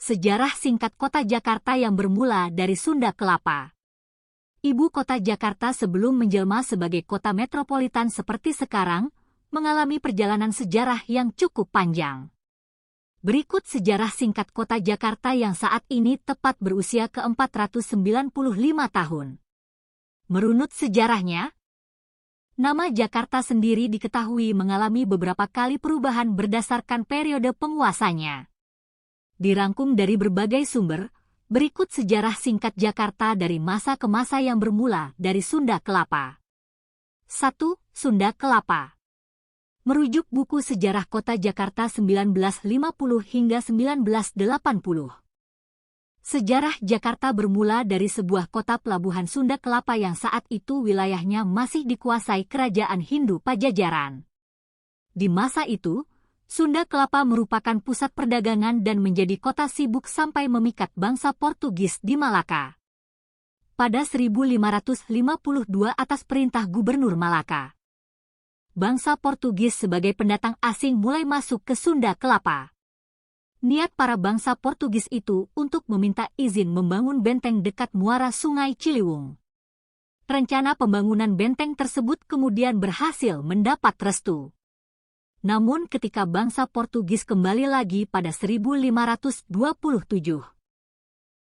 Sejarah singkat kota Jakarta yang bermula dari Sunda Kelapa. Ibu kota Jakarta sebelum menjelma sebagai kota metropolitan seperti sekarang, mengalami perjalanan sejarah yang cukup panjang. Berikut sejarah singkat kota Jakarta yang saat ini tepat berusia ke-495 tahun. Merunut sejarahnya, nama Jakarta sendiri diketahui mengalami beberapa kali perubahan berdasarkan periode penguasanya. Dirangkum dari berbagai sumber, berikut sejarah singkat Jakarta dari masa ke masa yang bermula dari Sunda Kelapa. 1. Sunda Kelapa. Merujuk buku Sejarah Kota Jakarta 1950 hingga 1980. Sejarah Jakarta bermula dari sebuah kota pelabuhan Sunda Kelapa yang saat itu wilayahnya masih dikuasai Kerajaan Hindu Pajajaran. Di masa itu, Sunda Kelapa merupakan pusat perdagangan dan menjadi kota sibuk sampai memikat bangsa Portugis di Malaka. Pada 1552 atas perintah Gubernur Malaka, bangsa Portugis sebagai pendatang asing mulai masuk ke Sunda Kelapa. Niat para bangsa Portugis itu untuk meminta izin membangun benteng dekat muara Sungai Ciliwung. Rencana pembangunan benteng tersebut kemudian berhasil mendapat restu. Namun ketika bangsa Portugis kembali lagi pada 1527,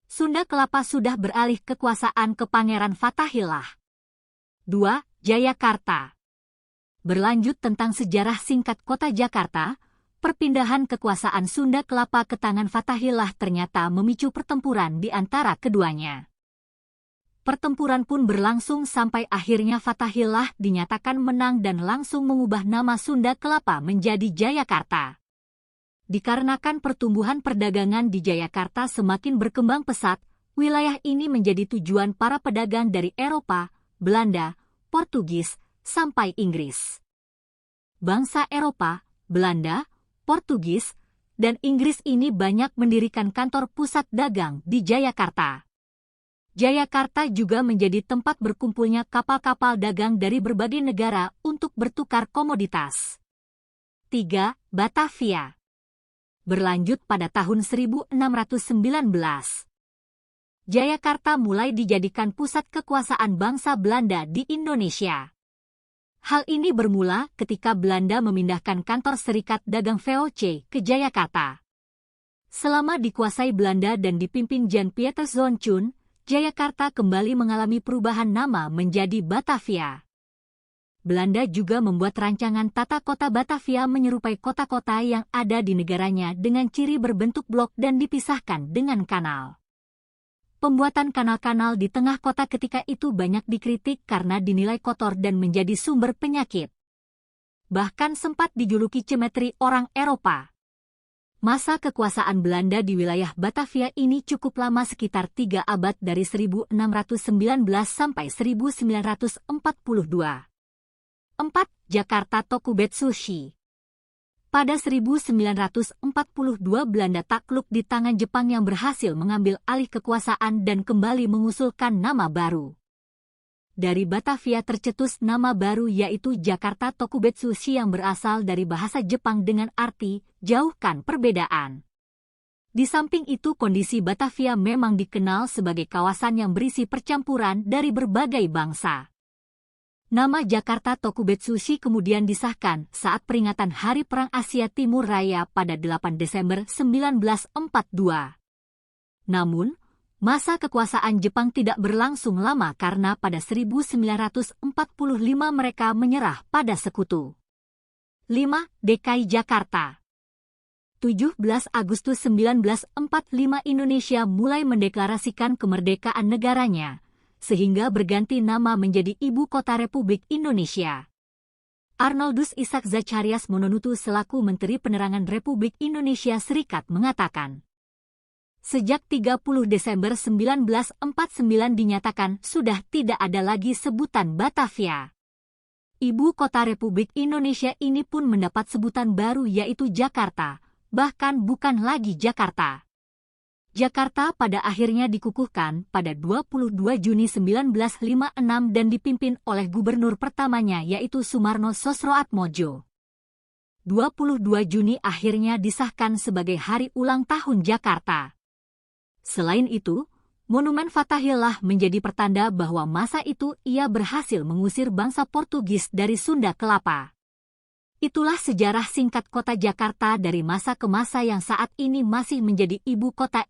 Sunda Kelapa sudah beralih kekuasaan ke Pangeran Fathahillah. 2. Jayakarta. Berlanjut tentang sejarah singkat kota Jakarta, perpindahan kekuasaan Sunda Kelapa ke tangan Fathahillah ternyata memicu pertempuran di antara keduanya. Pertempuran pun berlangsung sampai akhirnya Fathahillah dinyatakan menang dan langsung mengubah nama Sunda Kelapa menjadi Jayakarta. Dikarenakan pertumbuhan perdagangan di Jayakarta semakin berkembang pesat, wilayah ini menjadi tujuan para pedagang dari Eropa, Belanda, Portugis, sampai Inggris. Bangsa Eropa, Belanda, Portugis, dan Inggris ini banyak mendirikan kantor pusat dagang di Jayakarta. Jayakarta juga menjadi tempat berkumpulnya kapal-kapal dagang dari berbagai negara untuk bertukar komoditas. 3. Batavia. Berlanjut pada tahun 1619. Jayakarta mulai dijadikan pusat kekuasaan bangsa Belanda di Indonesia. Hal ini bermula ketika Belanda memindahkan kantor Serikat Dagang VOC ke Jayakarta. Selama dikuasai Belanda dan dipimpin Jan Pieter Zontjoen, Jayakarta kembali mengalami perubahan nama menjadi Batavia. Belanda juga membuat rancangan tata kota Batavia menyerupai kota-kota yang ada di negaranya dengan ciri berbentuk blok dan dipisahkan dengan kanal. Pembuatan kanal-kanal di tengah kota ketika itu banyak dikritik karena dinilai kotor dan menjadi sumber penyakit. Bahkan sempat dijuluki cemetri orang Eropa. Masa kekuasaan Belanda di wilayah Batavia ini cukup lama sekitar 3 abad dari 1619 sampai 1942. 4. Jakarta Tokubetsushi. Pada 1942 Belanda takluk di tangan Jepang yang berhasil mengambil alih kekuasaan dan kembali mengusulkan nama baru. Dari Batavia tercetus nama baru yaitu Jakarta Tokubetsushi yang berasal dari bahasa Jepang dengan arti jauhkan perbedaan. Di samping itu kondisi Batavia memang dikenal sebagai kawasan yang berisi percampuran dari berbagai bangsa. Nama Jakarta Tokubetsushi kemudian disahkan saat peringatan Hari Perang Asia Timur Raya pada 8 Desember 1942. Namun, masa kekuasaan Jepang tidak berlangsung lama karena pada 1945 mereka menyerah pada sekutu. 5. DKI Jakarta. 17 Agustus 1945 Indonesia mulai mendeklarasikan kemerdekaan negaranya, sehingga berganti nama menjadi Ibu Kota Republik Indonesia. Arnoldus Isaac Zacharias Mononutu selaku Menteri Penerangan Republik Indonesia Serikat mengatakan, sejak 30 Desember 1949 dinyatakan sudah tidak ada lagi sebutan Batavia. Ibu Kota Republik Indonesia ini pun mendapat sebutan baru yaitu Jakarta, bahkan bukan lagi Jakarta. Jakarta pada akhirnya dikukuhkan pada 22 Juni 1956 dan dipimpin oleh gubernur pertamanya yaitu Sumarno Sosroatmojo. 22 Juni akhirnya disahkan sebagai Hari Ulang Tahun Jakarta. Selain itu, Monumen Fathahillah menjadi pertanda bahwa masa itu ia berhasil mengusir bangsa Portugis dari Sunda Kelapa. Itulah sejarah singkat kota Jakarta dari masa ke masa yang saat ini masih menjadi ibu kota